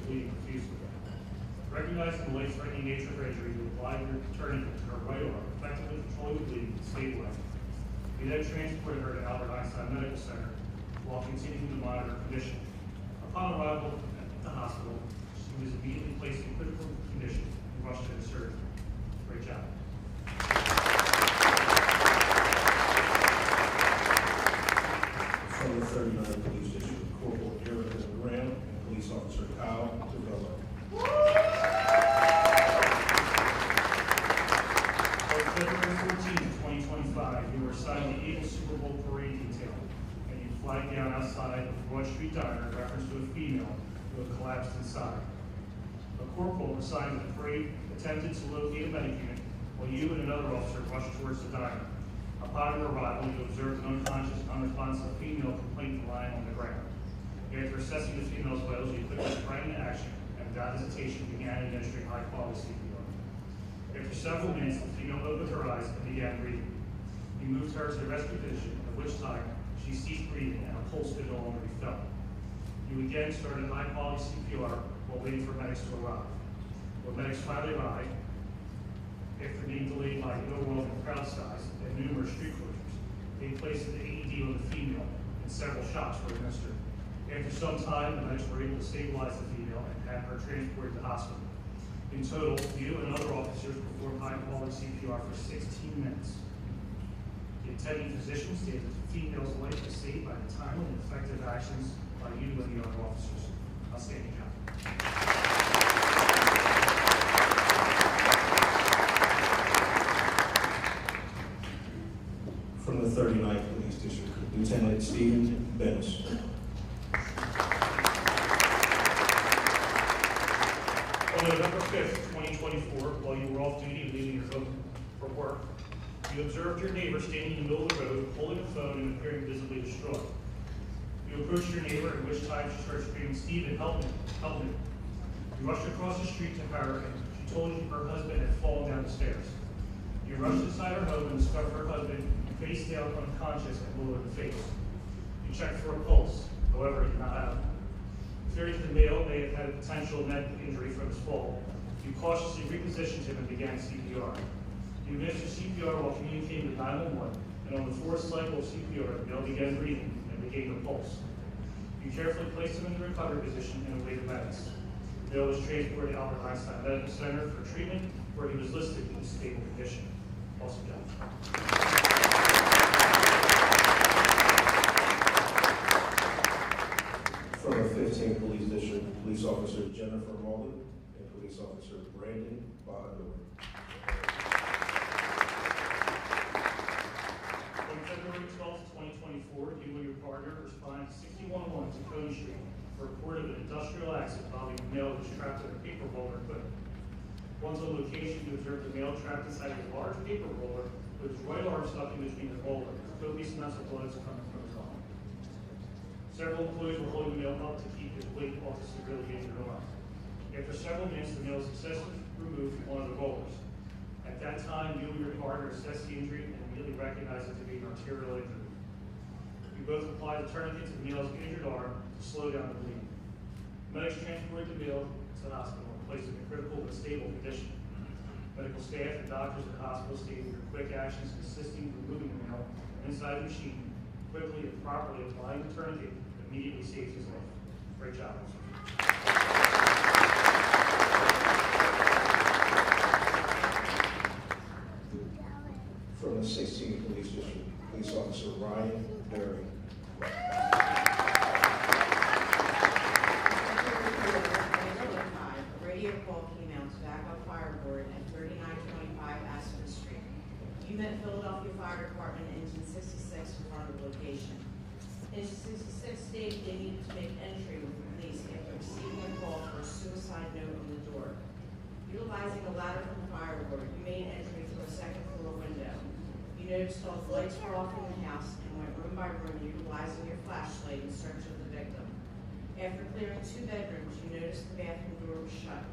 bleeding profusely. Recognizing the life-threatening nature of her injury, you applied your tourniquet to her right arm, effectively controlling the bleeding and stabilizing it. You then transported her to Albert Einstein Medical Center while continuing to monitor her condition. Upon arrival at the hospital, she was immediately placed in critical condition and rushed into surgery. Great job. From the 39th Police District, Corporal Erica Graham and Police Officer Kyle Tavello. On February 14, 2025, you were assigned the Eagle Super Bowl parade detail, and you flagged down outside of Broad Street Diner in reference to a female who had collapsed inside. A corporal assigned to the parade attempted to locate a medic unit while you and another officer rushed towards the diner. Upon your arrival, you observed an unconscious, unresponsive female complainant lying on the ground. After assessing the female's vitals, you quickly sprang into action and without hesitation began administering high-quality CPR. After several minutes, the female opened her eyes and began breathing. You moved her to the rescue position, at which time she ceased breathing and a pulse could no longer be felt. You again started high-quality CPR while waiting for medics to arrive. When medics finally arrived, after being delayed by the overwhelming crowd size and numerous street closures, they placed an AED on the female and several shots were administered. After some time, the medics were able to stabilize the female and have her transported to the hospital. In total, you and other officers performed high-quality CPR for 16 minutes. The attending physician stated that the female's life was saved by the timely and effective actions by you and the other officers. Outstanding job. From the 39th Police District, Lieutenant Stephen Bennis. On November 5th, 2024, while you were off duty and leaving your home for work, you observed your neighbor standing in the middle of the road, holding a phone and appearing visibly distraught. You approached your neighbor, at which time she started screaming, "Stephen, help me, help me." You rushed across the street to her, and she told you her husband had fallen down the stairs. You rushed inside her home and discovered her husband face down, unconscious, and blue in the face. You checked for a pulse, however, you did not have it. Fearing that the male may have had a potential neck injury from his fall, you cautiously repositioned him and began CPR. You administered CPR while communicating with 911, and on the fourth cycle of CPR, the male began breathing and regained a pulse. You carefully placed him in the recovery position and awaited medics. The male was transported to Albert Einstein Medical Center for treatment, where he was listed in stable condition. Awesome job. From the 15th Police District, Police Officer Jennifer Mullen and Police Officer Brandon Bahadur. On February 12, 2024, you and your partner responded to 6101 Tacony Street for a report of an industrial accident involving a male who was trapped in a paper roller equipment. Once on location, you observed the male trapped inside a large paper roller with his right arm stuck in between the roller. Copious amounts of blood is coming from his arm. Several employees were holding the male up to keep his weight off the severely injured arm. After several minutes, the male was successfully removed from one of the rollers. At that time, you and your partner assessed the injury and immediately recognized it to be an arterial injury. You both applied a tourniquet to the male's injured arm to slow down the bleeding. Medics transported the male to the hospital and placed him in critical but stable condition. Medical staff and doctors at the hospital stated your quick actions consisting of removing the male from inside the machine, quickly and properly applying the tourniquet immediately saved his life. Great job, officer. From the 16th Police District, Police Officer Ryan Berry. A radio call came out to backup fire board at 3925 Aspen Street. You met Philadelphia Fire Department Engine 66 in front of the location. Engine 66 stated they needed to make entry with the police after receiving a call for a suicide note on the door. Utilizing a ladder from the fire board, you made entry through a second floor window. You noticed all the lights were off in the house and went room by room utilizing your flashlight in search of the victim. After clearing 2 bedrooms, you noticed the bathroom door was shut.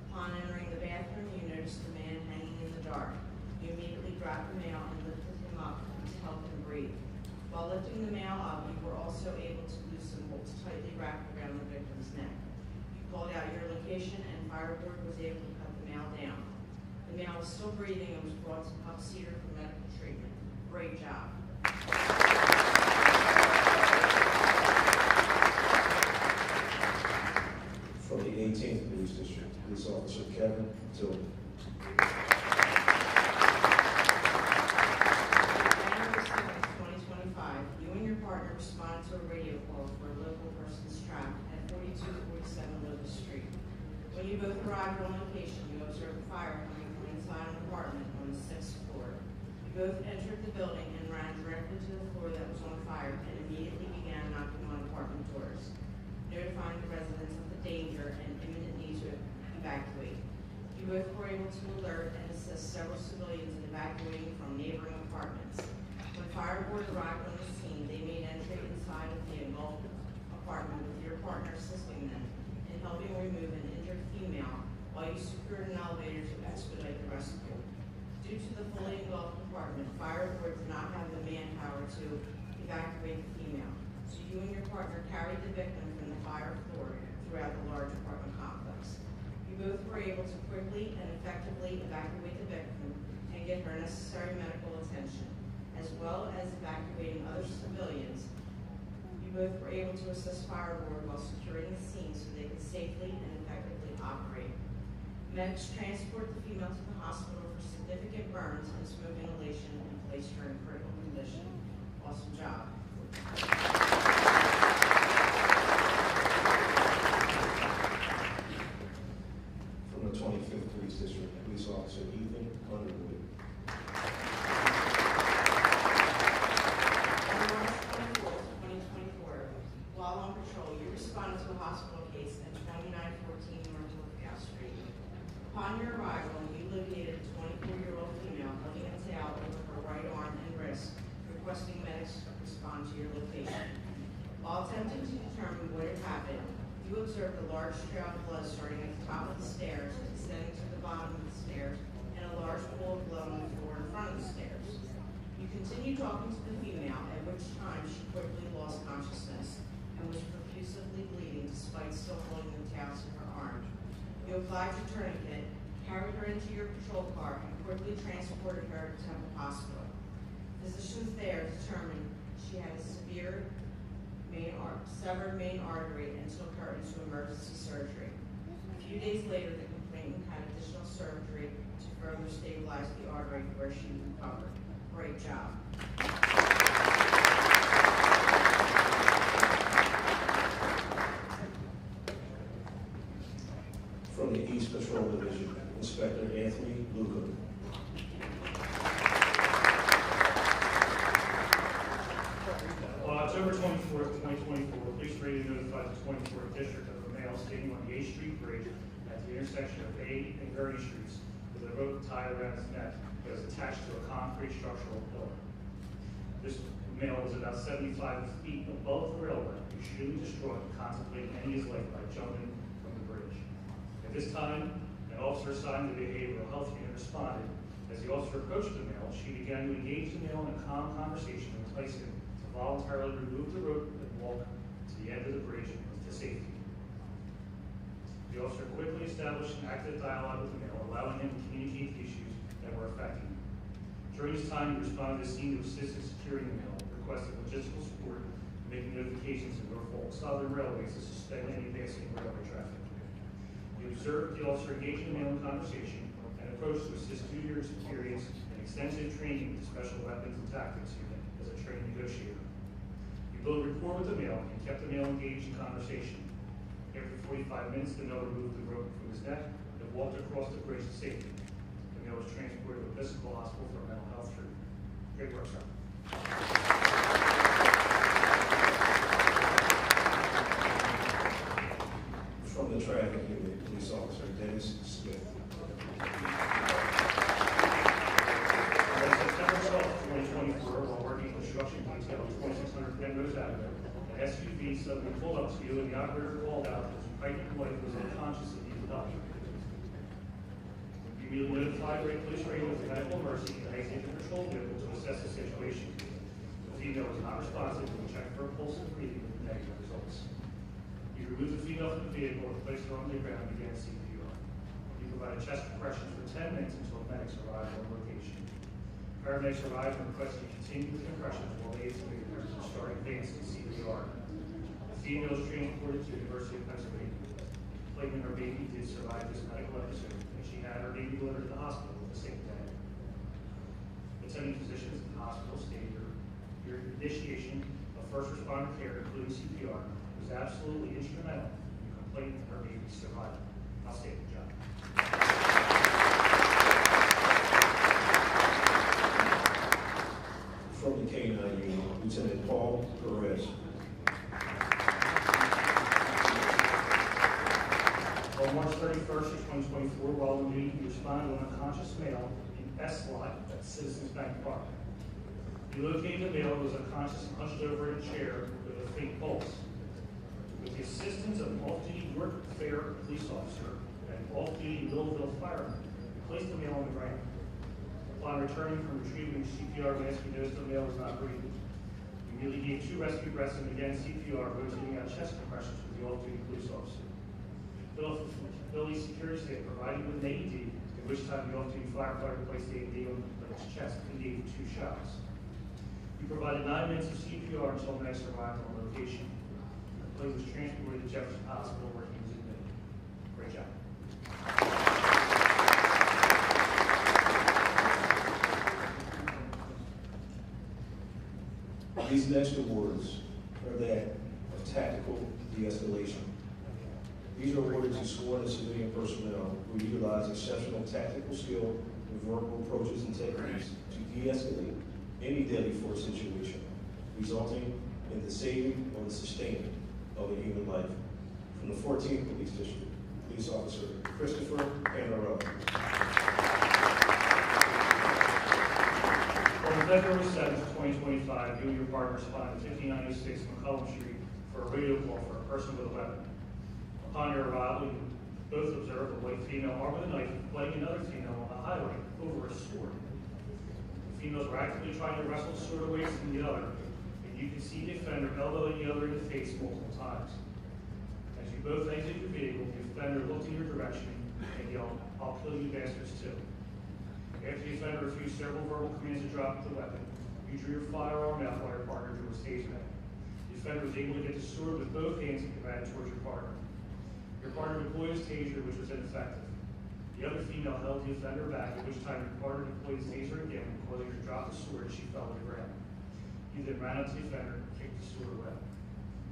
Upon entering the bathroom, you noticed the man hanging in the dark. You immediately dropped the male and lifted him up to help him breathe. While lifting the male up, you were also able to loosen bolts tightly wrapped around the victim's neck. You called out your location and fire board was able to cut the male down. The male was still breathing and was brought to Pup Cedar for medical treatment. Great job. From the 18th Police District, Police Officer Kevin Tillman. January 7th, 2025, you and your partner responded to a radio call for a local person's trapped at 4247 Locust Street. When you both arrived on location, you observed a fire coming from inside an apartment on the 6th floor. You both entered the building and ran directly to the floor that was on fire and immediately began knocking on apartment doors, notifying the residents of the danger and imminent need to evacuate. You both were able to alert and assist several civilians in evacuating from neighboring apartments. When fire board arrived on the scene, they made entry inside of the engulfed apartment with your partner assisting them in helping remove an injured female while you secured an elevator to expedite the rescue. Due to the fully engulfed apartment, fire board did not have the manpower to evacuate the female, so you and your partner carried the victim from the fire floor throughout the large apartment complex. You both were able to quickly and effectively evacuate the victim and get her necessary medical attention, as well as evacuating other civilians. You both were able to assist fire board while securing the scene so they could safely and effectively operate. Medics transport the female to the hospital for significant burns and smoke inhalation and placed her in critical condition. Awesome job. From the 25th Police District, Police Officer Ethan Underwood. On March 24th, 2024, while on patrol, you responded to a hospital case at 2914 North Lookout Street. Upon your arrival, you located a 24-year-old female holding a towel over her right arm and wrist, requesting medics respond to your location. While attempting to determine what had happened, you observed a large trail of blood starting at the top of the stairs, extending to the bottom of the stairs, and a large pool of blood on the floor in front of the stairs. You continued talking to the female, at which time she quickly lost consciousness and was profusely bleeding despite still holding the towels in her arm. You applied your tourniquet, carried her into your patrol car, and quickly transported her to Temple Hospital. Physicians there determined she had a severe severed main artery and took her into emergency surgery. A few days later, the complainant had additional surgery to further stabilize the artery where she recovered. Great job. From the East Patrol Division, Inspector Anthony Luca. On October 24th, 2024, police radio notified the 24th District of a male standing on the 8th Street Bridge at the intersection of 8th and Gurney Streets with a rope tied around his neck that was attached to a concrete structural pillar. This male was about 75 feet above the railway, extremely distraught and contemplating ending his life by jumping from the bridge. At this time, an officer assigned to the behavioral health unit responded. As the officer approached the male, she began to engage the male in a calm conversation and entice him to voluntarily remove the rope and walk to the end of the bridge to safety. The officer quickly established an active dialogue with the male, allowing him to communicate the issues that were affecting him. During this time, he responded to the scene to assist in securing the male, requesting logistical support, and making notifications to Norfolk Southern Railways to suspend any advancing railway traffic. He observed the officer engaging the male in conversation and approached to assist due to your experience and extensive training with the Special Weapons and Tactics Unit as a trained negotiator. You built rapport with the male and kept the male engaged in conversation. After 45 minutes, the male removed the rope from his neck and walked across the bridge to safety. The male was transported to Episcopal Hospital for mental health treatment. Great work, sir. From the Traffic Unit, Police Officer Dennis Smith. On September 12th, 2024, while working construction detail on 2600 Penrose Avenue, an SUV suddenly pulled up to you and the operator called out that his pregnant wife was unconscious and needed help. You immediately notified police radio with medical emergency and exited the patrol vehicle to assess the situation. The female was not responsive and checked for a pulse and breathing with negative results. You remove the female from the vehicle and place her on the ground and begin CPR. You provide chest compressions for 10 minutes until medics arrive on location. Paramedics arrive and request you continue with compressions while they intubated her and start advancing CPR. The female is transported to the University of Pennsylvania. Claiming her baby did survive this medical episode, and she had her baby delivered to the hospital the same day. Attending physicians at the hospital stated your initiation of first responder care, including CPR, was absolutely instrumental in complaining that her baby survived. I'll stay the job. From the K-9 unit, Lieutenant Paul Perez. On March 31st of 2024, while on duty, you responded to an unconscious male in S lot at Citizens Bank Park. You located the male who was unconscious and hunched over in a chair with a faint pulse. With the assistance of an off-duty York Fair police officer and off-duty Millville fireman, you placed the male on the ground. Upon returning from retrieving CPR mask, you noticed the male was not breathing. You immediately gave 2 rescue breaths and began CPR, rotating out chest compressions with the off-duty police officer. Philly security staff provided with an AED, at which time the off-duty firefighter placed the AED on the chest and gave 2 shots. You provided 9 minutes of CPR until medics arrived on location. The plane was transported to Jefferson Hospital where he was admitted. Great job. These next awards are that of tactical de-escalation. These are awarded to sworn and civilian personnel who utilize exceptional tactical skill and verbal approaches and techniques to de-escalate any deadly force situation, resulting in the saving or the sustaining of a human life. From the 14th Police District, Police Officer Christopher Panarello. On February 7th, 2025, you and your partner responded to 5906 McCollum Street for a radio call for a person with a weapon. Upon your arrival, you both observed a white female armed with a knife fighting another female on the highway over a sword. The females were actively trying to wrestle the sword away from the other, and you can see the offender elbowing the other in the face multiple times. As you both exited your vehicle, the offender looked in your direction and yelled, "I'll kill you bastards too." After the offender refused several verbal commands to drop the weapon, you drew your firearm out while your partner drew a taser out. The offender was able to get the sword with both hands and combated towards your partner. Your partner deployed his taser, which was ineffective. The other female held the offender back, at which time your partner deployed his taser again, causing her to drop the sword as she fell to the ground. You then ran up to the offender and kicked the sword away.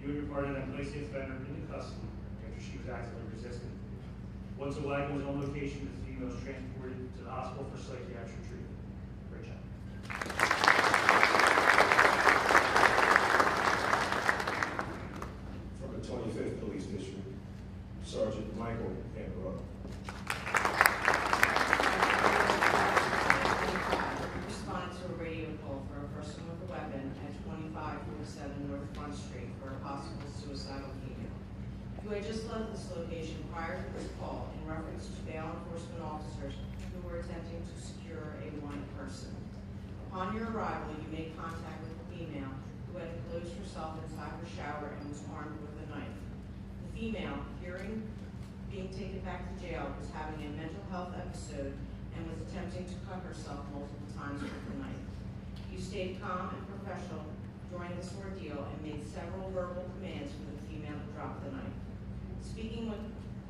You and your partner then placed the offender into custody after she was actively resisting. Once a wagon was on location, the female was transported to the hospital for psychiatric treatment. Great job. From the 25th Police District, Sergeant Michael Panarello. Responded to a radio call for a person with a weapon at 2547 North Front Street for a possible suicidal female. You had just left this location prior to this call in reference to bail enforcement officers who were attempting to secure a wanted person. Upon your arrival, you made contact with the female who had enclosed herself inside her shower and was armed with a knife. The female, fearing being taken back to jail, was having a mental health episode and was attempting to cut herself multiple times with the knife. You stayed calm and professional during this ordeal and made several verbal commands for the female to drop the knife. Speaking with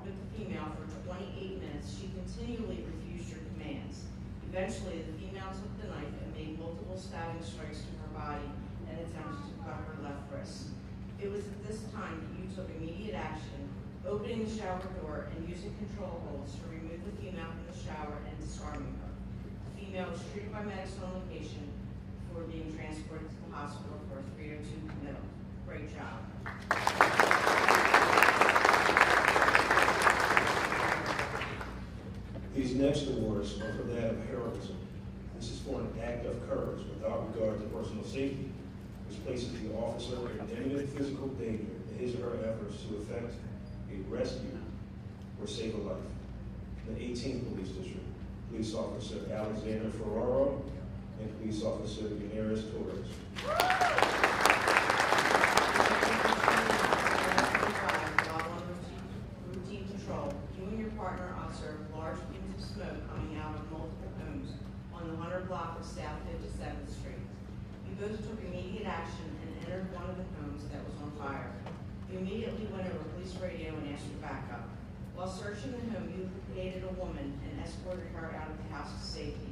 the female for 28 minutes, she continually refused your commands. Eventually, the female took the knife and made multiple stabbing strikes to her body and attempted to cut her left wrist. It was at this time that you took immediate action, opening the shower door and using control holds to remove the female from the shower and disarming her. The female was treated by medics on location before being transported to the hospital for a 302 committal. Great job. These next awards are for that of heroism. This is for an act of courage without regard to personal safety, which places the officer in imminent physical danger in his or her efforts to effect a rescue or save a life. The 18th Police District, Police Officer Alexander Ferraro and Police Officer Yanez Torres. partner observed large fumes of smoke coming out of multiple homes on the 100 block of South 57th Street. You both took immediate action and entered one of the homes that was on fire. You immediately went over police radio and asked for backup. While searching the home, you located a woman and escorted her out of the house to safety.